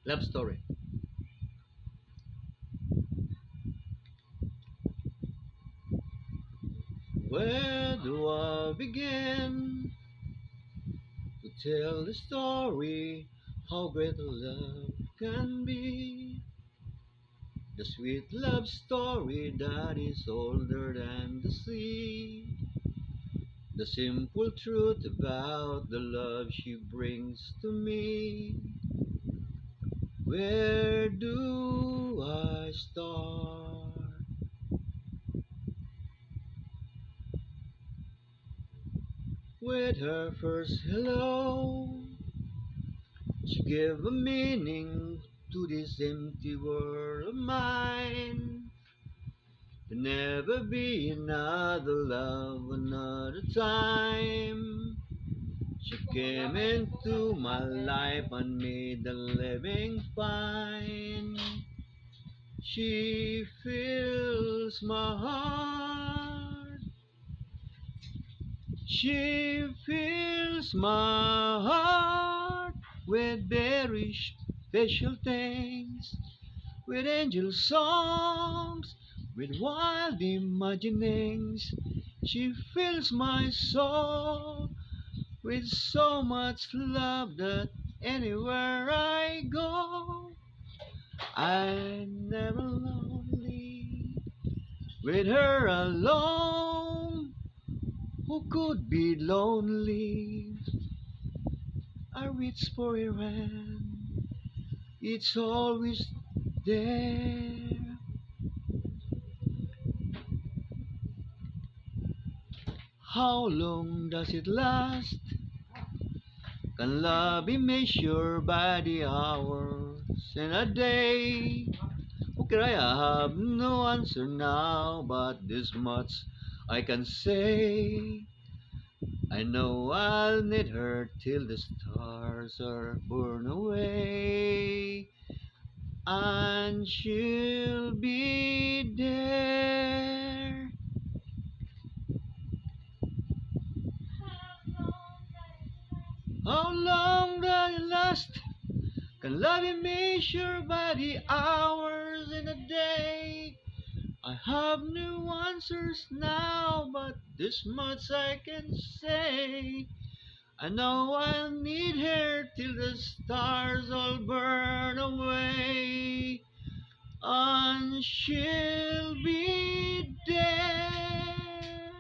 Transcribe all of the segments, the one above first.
Love story. Where do I begin to tell the story how great love can be? The sweet love story that is older than the sea. The simple truth about the love she brings to me. Where do I start? With her first hello, she gave a meaning to this empty world of mine. There'll never be another love, another time. She came into my life and made the living fine. She fills my heart. She fills my heart with very special things, with angel songs, with wild imaginings. She fills my soul with so much love that anywhere I go, I'm never lonely. With her alone, who could be lonely? I reach for a hand, it's always there. How long does it last? Can love be measured by the hours in a day? Okay, I have no answer now, but this much I can say. I know I'll need her till the stars are born away, and she'll be there. How long does it last? Can love be measured by the hours in a day? I have no answers now, but this much I can say. I know I'll need her till the stars all burn away, and she'll be there.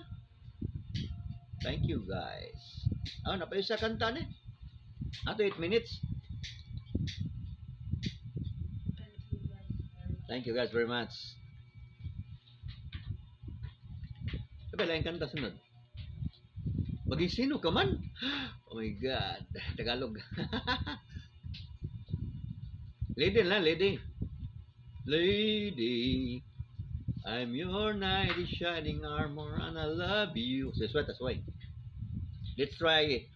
Thank you guys. Oh, napayos sa kanta ni. Ato 8 minutes. Thank you guys very much. Sabi lang kanta sunod. Maging sino ka man? Oh my God. Tagalog. Lady lang, lady. Lady, I'm your knight in shining armor and I love you. That's why. Let's try it.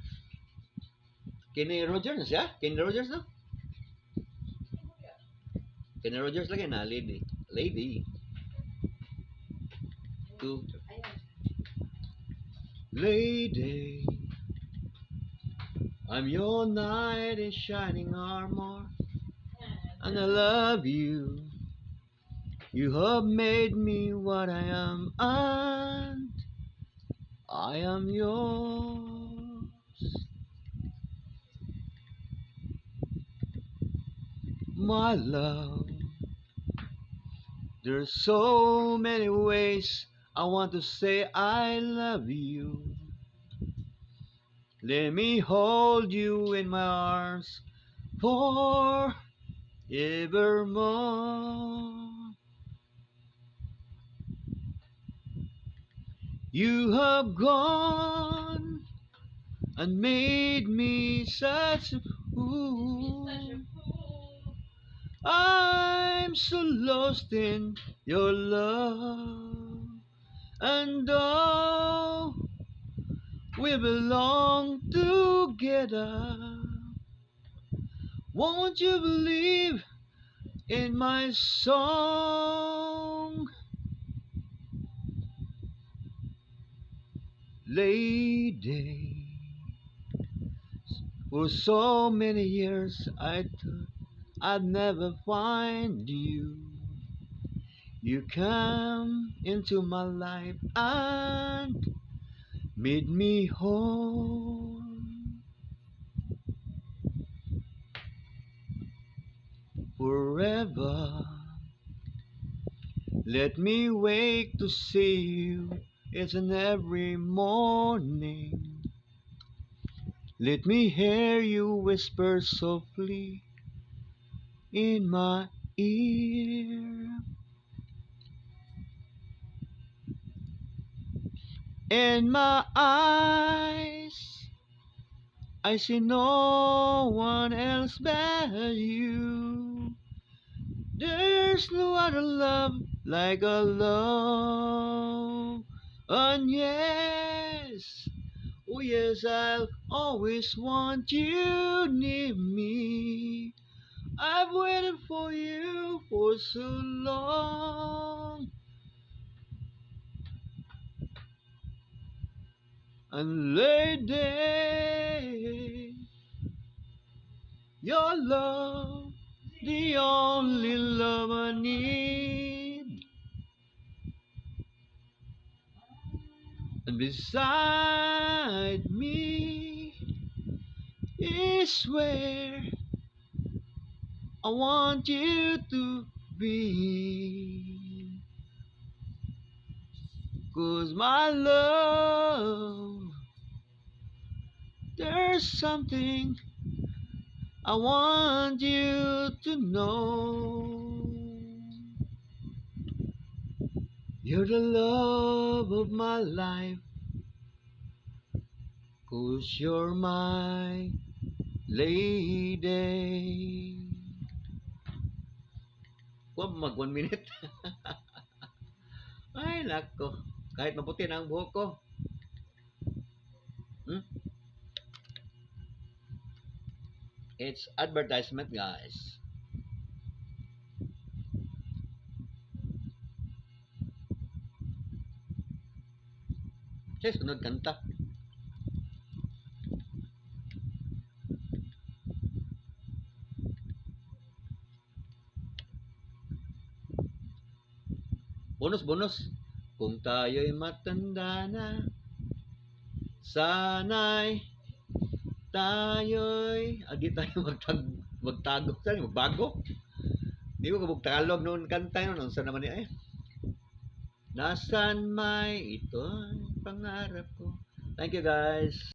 Kenny Rogers na siya? Kenny Rogers na? Kenny Rogers lagi na, lady. Lady. To lady, I'm your knight in shining armor and I love you. You have made me what I am and I am yours. My love, there's so many ways I want to say I love you. Let me hold you in my arms forevermore. You have gone and made me such a fool. I'm so lost in your love, and though we belong together, won't you believe in my song? Lady, for so many years I thought I'd never find you. You come into my life and made me whole. Forever, let me wake to see you each and every morning. Let me hear you whisper softly in my ear. In my eyes, I see no one else but you. There's no other love like a love. And yes, oh yes, I'll always want you near me. I've waited for you for so long. And lady, your love, the only love I need. And beside me is where I want you to be. 'Cause my love, there's something I want you to know. You're the love of my life, 'cause you're my lady. Huwag mag 1 minute. Ay, nako. Kahit maputi na ang buhok ko. Hmm? It's advertisement, guys. Sa sunod kanta. Bonus. Kung tayo'y matanda na, sana'y di tayo magtago. Saan magbago? Di ko kabog Tagalog noon kanta yun. Ang saan naman niya eh. Nasaan may ito ang pangarap ko. Thank you guys.